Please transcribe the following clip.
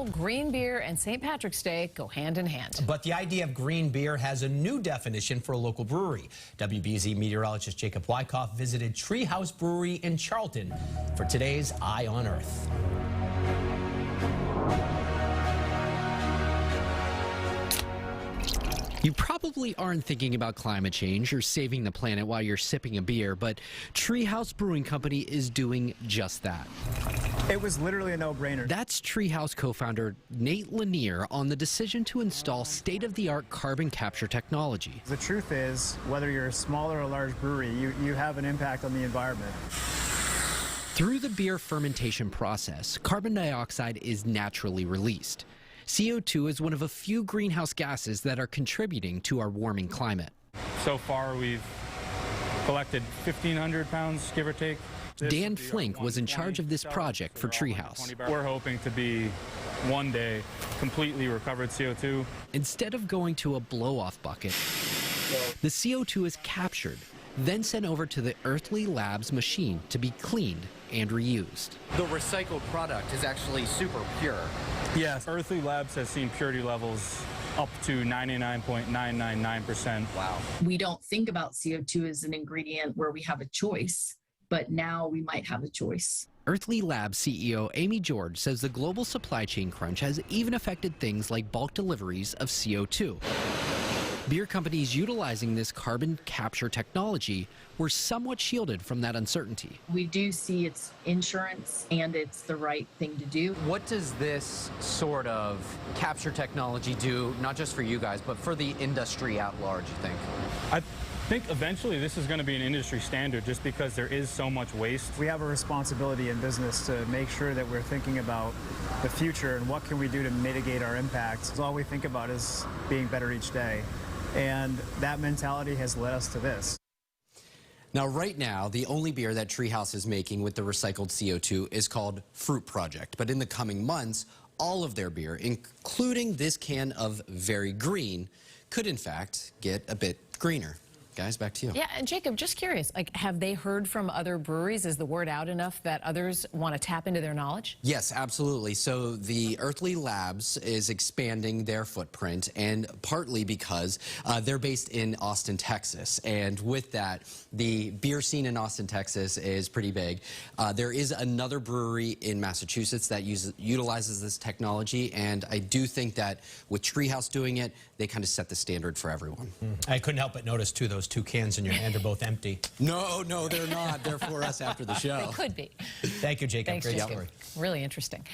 Green beer and St. Patrick's Day go hand in hand. But the idea of green beer has a new definition for a local brewery. WBZ meteorologist Jacob Wyckoff visited Tree House Brewery in Charlton for today's Eye on Earth. You probably aren't thinking about climate change or saving the planet while you're sipping a beer, but Tree House Brewing Company is doing just that. It was literally a no-brainer. That's Tree House co-founder Nate Lanier on the decision to install state-of-the-art carbon capture technology. The truth is, whether you're a small or a large brewery, you have an impact on the environment. Through the beer fermentation process, carbon dioxide is naturally released. CO2 is one of a few greenhouse gases that are contributing to our warming climate. So far, we've collected 1,500 pounds, give or take. Dan Flink was in charge of this project for Tree House. We're hoping to be, one day, completely recovered CO2. Instead of going to a blow-off bucket, the CO2 is captured, then sent over to the Earthly Labs machine to be cleaned and reused. The recycled product is actually super pure. Yes, Earthly Labs has seen purity levels up to 99.999%. Wow. We don't think about CO2 as an ingredient where we have a choice, but now we might have a choice. Earthly Labs CEO Amy George says the global supply chain crunch has even affected things like bulk deliveries of CO2. Beer companies utilizing this carbon capture technology were somewhat shielded from that uncertainty. We do see it's insurance and it's the right thing to do. What does this sort of capture technology do, not just for you guys, but for the industry at large, you think? I think eventually this is going to be an industry standard just because there is so much waste. We have a responsibility in business to make sure that we're thinking about the future and what can we do to mitigate our impacts. All we think about is being better each day. And that mentality has led us to this. Now, right now, the only beer that Tree House is making with the recycled CO2 is called Fruit Project. But in the coming months, all of their beer, including this can of Very Green, could in fact get a bit greener. Guys, back to you. Yeah, and Jacob, just curious, have they heard from other breweries? Is the word out enough that others want to tap into their knowledge? Yes, absolutely. So the Earthly Labs is expanding their footprint, and partly because they're based in Austin, Texas. And with that, the beer scene in Austin, Texas is pretty big. There is another brewery in Massachusetts that utilizes this technology, and I do think that with Tree House doing it, they kind of set the standard for everyone. I couldn't help but notice, too, those two cans in your hand are both empty. No, they're not. They're for us after the show. They could be. Thank you, Jacob. Thanks, Great Jacob. story. Really interesting.